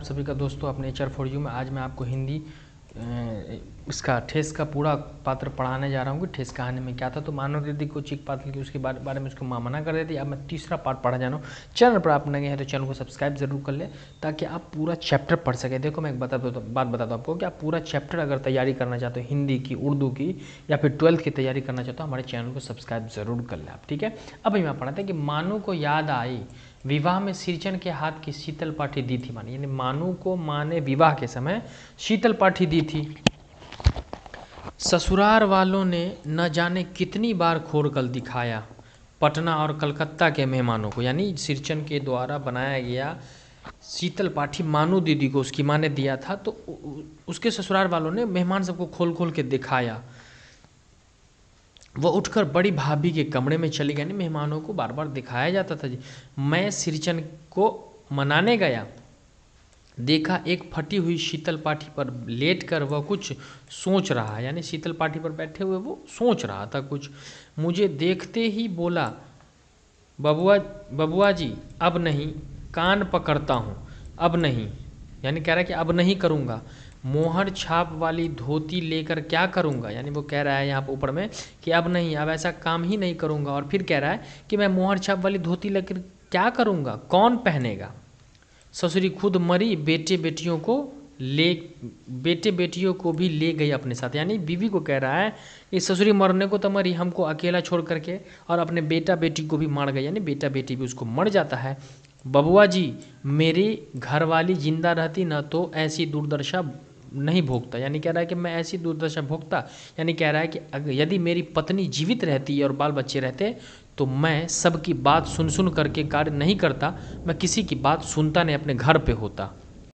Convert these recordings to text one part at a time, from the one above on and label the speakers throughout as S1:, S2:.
S1: आप सभी का दोस्तों अपने HR4U में। आज मैं आपको हिंदी इसका ठेस का पूरा पात्र पढ़ाने जा रहा हूँ कि ठेस कहानी में क्या था। तो मानव दीदी को चीख पात्र की उसके बारे में उसको माँ मना कर देती। अब मैं तीसरा पार्ट पढ़ा जा रहा हूँ। चैनल पर आप नए हैं तो चैनल को सब्सक्राइब जरूर कर ले ताकि आप पूरा चैप्टर पढ़ सके। देखो मैं एक बात बता दूँ आपको कि आप पूरा चैप्टर अगर तैयारी करना चाहते हो हिंदी की, उर्दू की या फिर 12th की तैयारी करना चाहते हो, हमारे चैनल को सब्सक्राइब जरूर कर ले आप, ठीक है। अब मैं पढ़ाते हैं कि मानू को याद आई विवाह में सिरचन के हाथ की शीतल पाठी दी थी। माने यानी मानू को माँ ने विवाह के समय शीतल पाठी दी थी। ससुराल वालों ने न जाने कितनी बार खोल कर दिखाया पटना और कलकत्ता के मेहमानों को। यानी सिरचन के द्वारा बनाया गया शीतल पाठी मानू दीदी को उसकी माँ ने दिया था, तो उसके ससुराल वालों ने मेहमान सबको खोल खोल के दिखाया। वह उठकर बड़ी भाभी के कमरे में चली गई। यानी मेहमानों को बार बार दिखाया जाता था जी। मैं सिरचन को मनाने गया, देखा एक फटी हुई शीतल पाठी पर लेटकर वह कुछ सोच रहा है। यानी शीतल पाठी पर बैठे हुए वो सोच रहा था कुछ। मुझे देखते ही बोला, बबुआ जी अब नहीं, कान पकड़ता हूँ, अब नहीं। यानी कह रहा है कि अब नहीं करूँगा। मोहर छाप वाली धोती लेकर क्या करूँगा। यानी वो कह रहा है यहाँ पर ऊपर में कि अब नहीं, अब ऐसा काम ही नहीं करूँगा। और फिर कह रहा है कि मैं मोहर छाप वाली धोती लेकर क्या करूँगा, कौन पहनेगा। ससुरी खुद मरी, बेटे बेटियों को भी ले गई अपने साथ। यानी बीवी को कह रहा है कि ससुरी मरने को तो मरी, हमको अकेला छोड़ करके, और अपने बेटा बेटी को भी मार गई। यानी बेटा बेटी भी उसको मर जाता है। बबुआ जी मेरी घरवाली जिंदा रहती न तो ऐसी दुर्दशा नहीं भोगता। यानी कह रहा है कि मैं ऐसी दुर्दशा भोगता। यानी कह रहा है कि यदि मेरी पत्नी जीवित रहती और बाल बच्चे रहते तो मैं सबकी बात सुन करके कार्य नहीं करता, मैं किसी की बात सुनता नहीं, अपने घर पे होता।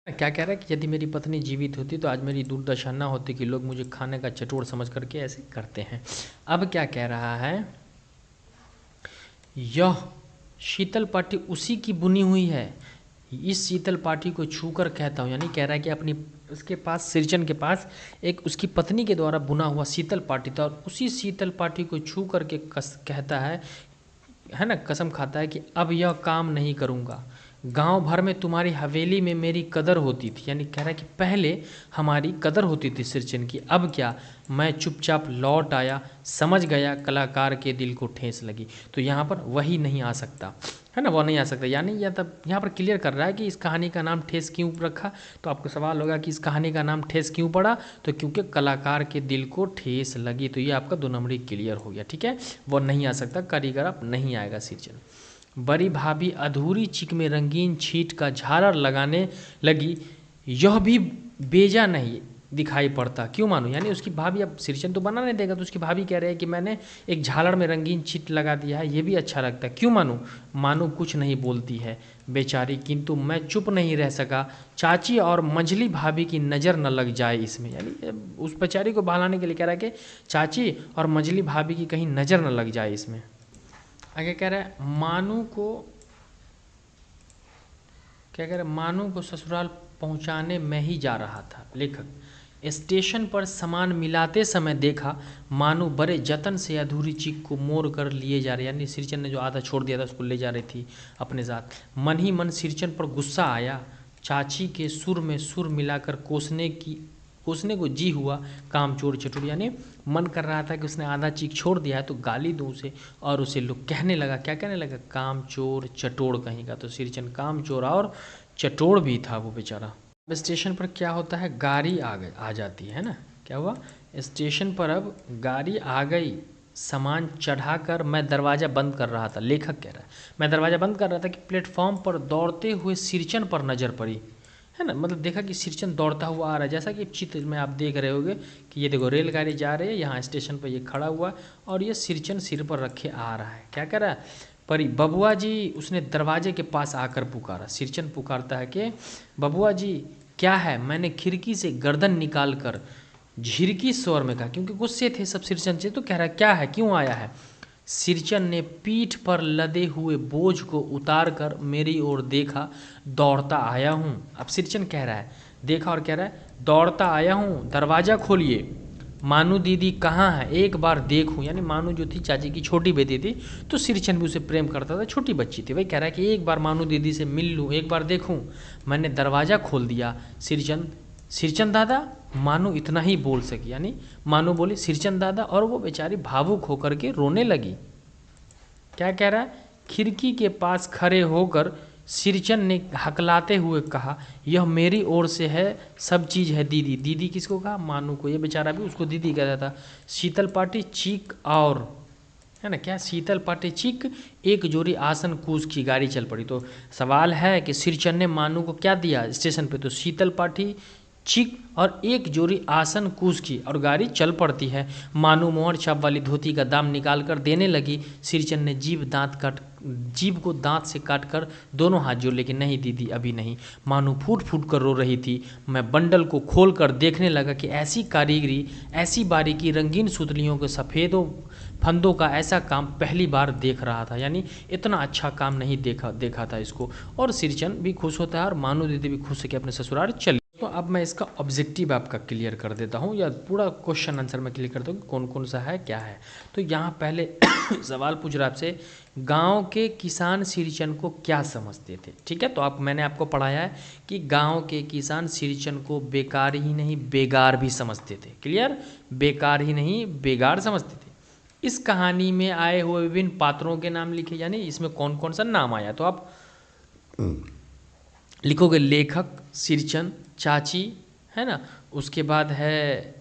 S1: क्या कह रहा है कि यदि मेरी पत्नी जीवित होती तो आज मेरी दुर्दशा ना होती कि लोग मुझे खाने का चटोर समझ करके ऐसे करते हैं। अब क्या कह रहा है, यह शीतल पाठी उसी की बुनी हुई है, इस शीतल पाठी को छूकर कहता हूँ। यानी कह रहा है कि अपनी उसके पास सिरचन के पास एक उसकी पत्नी के द्वारा बुना हुआ शीतल पाठी था, और उसी शीतल पाठी को छू करके कहता है ना, कसम खाता है कि अब यह काम नहीं करूँगा। गांव भर में तुम्हारी हवेली में मेरी कदर होती थी। यानी कह रहा है कि पहले हमारी कदर होती थी सिरचन की, अब क्या, मैं चुपचाप लौट आया, समझ गया कलाकार के दिल को ठेस लगी। तो यहाँ पर वही नहीं आ सकता है ना, वो नहीं आ सकता। यानी यह तब यहाँ पर क्लियर कर रहा है कि इस कहानी का नाम ठेस क्यों रखा। तो आपको सवाल होगा कि इस कहानी का नाम ठेस क्यों पड़ा, तो क्योंकि कलाकार के दिल को ठेस लगी। तो ये आपका 2 नंबरी क्लियर हो गया, ठीक है। वो नहीं आ सकता, कारीगर अब नहीं आएगा सिरचन। बड़ी भाभी अधूरी चिक में रंगीन छीट का झालर लगाने लगी, यह भी बेजा नहीं दिखाई पड़ता, क्यों मानू। यानी उसकी भाभी, अब सिरचन तो बना नहीं देगा तो उसकी भाभी कह रहे हैं कि मैंने एक झालर में रंगीन छीट लगा दिया है, ये भी अच्छा लगता है, क्यों मानू। मानू कुछ नहीं बोलती है बेचारी, किंतु मैं चुप नहीं रह सका, चाची और मंझली भाभी की नज़र न लग जाए इसमें। यानी उस बेचारी को बहलाने के लिए कह रहा है कि चाची और मंझली भाभी की कहीं नज़र न लग जाए इसमें। आगे कह रहा है मानू को, क्या कह रहा है, मानू को ससुराल पहुंचाने में ही जा रहा था लेखक। स्टेशन पर सामान मिलाते समय देखा मानू बड़े जतन से अधूरी चीख को मोड़ कर लिए जा रही। यानी सिरचन ने जो आधा छोड़ दिया था उसको ले जा रही थी अपने साथ। मन ही मन सिरचन पर गुस्सा आया, चाची के सुर में सुर मिलाकर कोसने को जी हुआ कामचोर चटोर। यानी मन कर रहा था कि उसने आधा चीख छोड़ दिया है तो गाली दूं उसे, और उसे लोग कहने लगा, क्या कहने लगा, कामचोर चटोर कहीं का। तो सिरचन कामचोर और चटोर भी था वो बेचारा। स्टेशन पर क्या होता है, गाड़ी आ जाती है ना, क्या हुआ, स्टेशन पर अब गाड़ी आ गई। सामान चढ़ाकर मैं दरवाज़ा बंद कर रहा था, लेखक कह रहा है मैं दरवाज़ा बंद कर रहा था कि प्लेटफॉर्म पर दौड़ते हुए सिरचन पर नज़र पड़ी, है ना। मतलब देखा कि सिरचन दौड़ता हुआ आ रहा है, जैसा कि चित्र में आप देख रहे होगे कि ये देखो रेलगाड़ी जा रही है, यहाँ स्टेशन पर ये खड़ा हुआ और ये सिरचन सिर पर रखे आ रहा है। क्या कर रहा है, परी बबुआ जी, उसने दरवाजे के पास आकर पुकारा। सिरचन पुकारता है कि बबुआ जी क्या है। मैंने खिड़की से गर्दन निकाल कर झिरकी स्वर में कहा, क्योंकि गुस्से थे सब सिरचन से। तो कह रहा है क्या है, क्यों आया है। सिरचन ने पीठ पर लदे हुए बोझ को उतार कर मेरी ओर देखा, दौड़ता आया हूँ। अब सिरचन कह रहा है, देखा और कह रहा है दौड़ता आया हूँ, दरवाज़ा खोलिए। मानू दीदी कहाँ है, एक बार देखूं। यानी मानू जो थी चाची की छोटी बेटी थी, तो सिरचन भी उसे प्रेम करता था, छोटी बच्ची थी। वही कह रहा है कि एक बार मानू दीदी से मिल लूँ, एक बार देखूं। मैंने दरवाज़ा खोल दिया। सिरचन सिरचन दादा, मानू इतना ही बोल सकी। यानी मानू बोली सिरचन दादा, और वो बेचारी भावुक होकर के रोने लगी। क्या कह रहा है, खिड़की के पास खड़े होकर सिरचन ने हकलाते हुए कहा, यह मेरी ओर से है, सब चीज़ है दीदी। दीदी किसको कहा, मानू को। ये बेचारा भी उसको दीदी कहता था। शीतल पाटी चीक और, है ना, क्या, शीतल पाटी चीक, एक जोड़ी आसन कूच की गाड़ी चल पड़ी। तो सवाल है कि सिरचन ने मानू को क्या दिया स्टेशन पे, तो शीतल पाटी चिक और एक जोड़ी आसन कूच की, और गाड़ी चल पड़ती है। मानू मोहर छाप वाली धोती का दाम निकाल कर देने लगी। सिरचन ने जीभ को दांत से काट कर दोनों हाथ जोड़, लेकिन नहीं दीदी अभी नहीं। मानू फूट फूट कर रो रही थी। मैं बंडल को खोल कर देखने लगा कि ऐसी कारीगरी, ऐसी बारीकी, रंगीन सुतलियों के सफ़ेदों फंदों का ऐसा काम पहली बार देख रहा था। यानी इतना अच्छा काम नहीं देखा था इसको। और सिरचन भी खुश होता है और मानू दीदी भी खुश है कि अपने ससुराल चली। तो अब मैं इसका ऑब्जेक्टिव आपका क्लियर कर देता हूँ, या पूरा क्वेश्चन आंसर में क्लियर करता हूँ कि कौन कौन सा है, क्या है। तो यहाँ पहले सवाल पूछ रहा है आपसे, गांव के किसान सिरचन को क्या समझते थे। ठीक है, तो मैंने आपको पढ़ाया है कि गांव के किसान सिरचन को बेकार ही नहीं बेगार भी समझते थे। क्लियर, बेकार ही नहीं बेगार समझते थे। इस कहानी में आए हुए विभिन्न पात्रों के नाम लिखे, यानी इसमें कौन कौन सा नाम आया, तो आप लिखोगे लेखक, सिरचन, चाची, है ना, उसके बाद है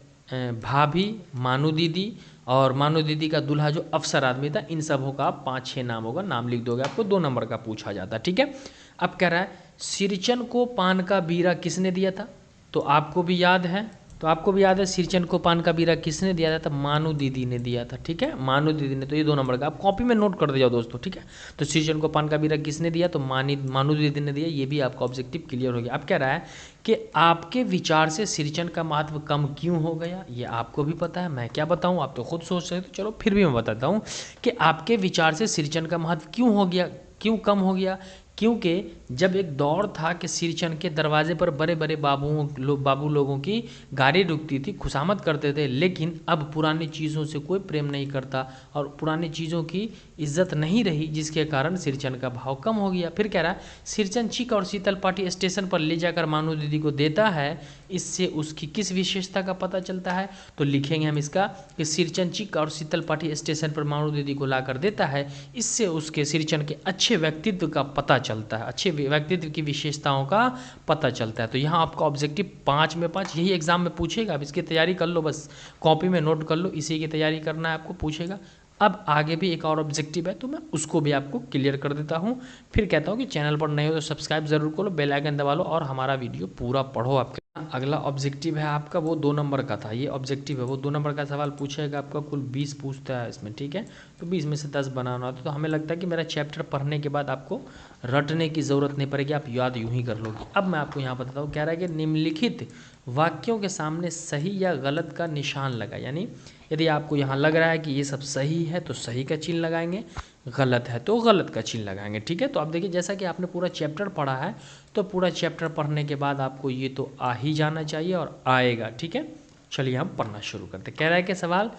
S1: भाभी, मानू दीदी, और मानू दीदी का दूल्हा जो अफसर आदमी था। इन सबों का 5-6 नाम होगा, नाम लिख दोगे, आपको 2 नंबर का पूछा जाता। ठीक है, अब कह रहा है सिरचन को पान का बीरा किसने दिया था, तो आपको भी याद है, सिरचन को पान का बीरा किसने दिया था, मानू दीदी ने दिया था। ठीक है, मानू दीदी ने। तो ये 2 नंबर का आप कॉपी में नोट कर दिया दोस्तों। ठीक है, तो सिरचन को पान का बीरा किसने दिया, तो मानू दीदी ने दिया। ये भी आपका ऑब्जेक्टिव क्लियर हो गया। अब कह रहा है कि आपके विचार से सिरचन का महत्व कम क्यों हो गया। ये आपको भी पता है, मैं क्या बताऊं, आप तो खुद सोच सकते हो। चलो फिर भी मैं बताता हूं कि आपके विचार से सिरचन का महत्व क्यों हो गया, क्यों कम हो गया। क्योंकि जब एक दौर था कि सिरचन के दरवाजे पर बड़े बड़े बाबू लोगों की गाड़ी रुकती थी, खुशामद करते थे, लेकिन अब पुरानी चीज़ों से कोई प्रेम नहीं करता और पुरानी चीज़ों की इज्जत नहीं रही, जिसके कारण सिरचन का भाव कम हो गया। फिर कह रहा है सिरचन चिक और शीतल पाटी स्टेशन पर ले जाकर मानू दीदी को देता है, इससे उसकी किस विशेषता का पता चलता है, तो लिखेंगे हम इसका कि सिरचन चिक और शीतल पाटी स्टेशन पर मानू दीदी को लाकर देता है, इससे उसके सिरचन के अच्छे व्यक्तित्व का पता चलता है, अच्छे व्यक्तित्व की विशेषताओं का पता चलता है। तो यहाँ आपका ऑब्जेक्टिव 5 में 5, यही एग्जाम में पूछेगा। अब इसकी तैयारी कर लो, बस कॉपी में नोट कर लो, इसी की तैयारी करना है आपको, पूछेगा। अब आगे भी एक और ऑब्जेक्टिव है, तो मैं उसको भी आपको क्लियर कर देता हूँ। फिर कहता हूँ कि चैनल पर नए हो तो सब्सक्राइब जरूर करो, बेल आइकन दबा लो और हमारा वीडियो पूरा पढ़ो। आपके अगला ऑब्जेक्टिव है आपका, वो 2 नंबर का था। ये ऑब्जेक्टिव है, वो 2 नंबर का सवाल पूछेगा आपका। कुल 20 पूछता है इसमें। ठीक है, तो 20 में से 10 बनाना होता है। तो हमें लगता है कि मेरा चैप्टर पढ़ने के बाद आपको रटने की ज़रूरत नहीं पड़ेगी, आप याद यूं ही कर लोगे। अब मैं आपको यहाँ बताता हूँ, कह रहा है कि निम्नलिखित वाक्यों के सामने सही या गलत का निशान लगा। यानी यदि आपको यहाँ लग रहा है कि ये सब सही है तो सही का चिन्ह लगाएंगे, गलत है तो गलत का चिन्ह लगाएंगे। ठीक है, तो आप देखिए, जैसा कि आपने पूरा चैप्टर पढ़ा है, तो पूरा चैप्टर पढ़ने के बाद आपको ये तो आ ही जाना चाहिए और आएगा। ठीक है, चलिए हम पढ़ना शुरू करते। कह रहा है कि सवाल,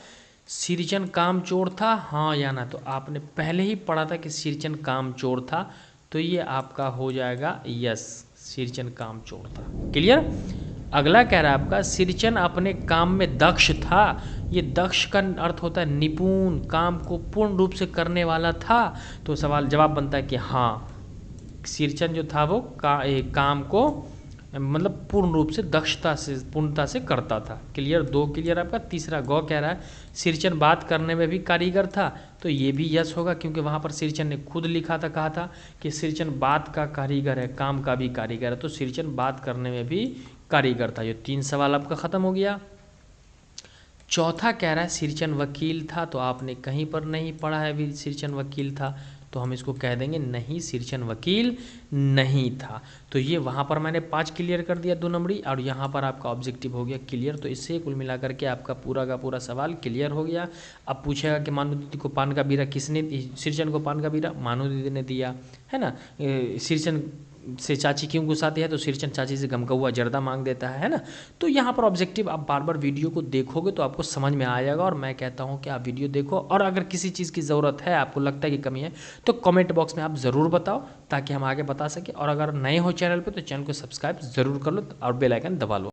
S1: सिरचन कामचोर था, हाँ या ना। तो आपने पहले ही पढ़ा था कि सिरचन कामचोर था, तो ये आपका हो जाएगा यस, सिरचन कामचोर था। क्लियर। अगला कह रहा है आपका, सिरचन अपने काम में दक्ष था। ये दक्ष का अर्थ होता है निपुण, काम को पूर्ण रूप से करने वाला था। तो सवाल जवाब बनता है कि हाँ, सिरचन जो था वो काम को मतलब पूर्ण रूप से दक्षता से, पूर्णता से करता था। क्लियर, 2 क्लियर आपका। तीसरा गौ कह रहा है सिरचन बात करने में भी कारीगर था। तो ये भी यस होगा, क्योंकि वहाँ पर सिरचन ने खुद लिखा था, कहा था कि सिरचन बात का कारीगर है, काम का भी कारीगर है। तो सिरचन बात करने में भी कारीगर था। ये 3 सवाल आपका खत्म हो गया। चौथा कह रहा है सिरचन वकील था। तो आपने कहीं पर नहीं पढ़ा है भी सिरचन वकील था, तो हम इसको कह देंगे नहीं, सिरचन वकील नहीं था। तो ये वहाँ पर मैंने 5 क्लियर कर दिया, 2 नंबरी, और यहाँ पर आपका ऑब्जेक्टिव हो गया क्लियर। तो इससे कुल मिलाकर के आपका पूरा का पूरा सवाल क्लियर हो गया। अब पूछेगा कि मानू दीदी को पान का बीरा किसने, सिरचन को पान का बीरा मानू दीदी ने दिया, है ना। सिरचन से चाची क्यों गुस्साती है, तो सिरचन चाची से गमकौआ जर्दा मांग देता है ना। तो यहाँ पर ऑब्जेक्टिव आप बार बार वीडियो को देखोगे तो आपको समझ में आ जाएगा। और मैं कहता हूँ कि आप वीडियो देखो, और अगर किसी चीज़ की ज़रूरत है, आपको लगता है कि कमी है, तो कमेंट बॉक्स में आप ज़रूर बताओ ताकि हम आगे बता सकें। और अगर नए हो चैनल पर तो चैनल को सब्सक्राइब ज़रूर कर लो और बेल आइकन दबा लो।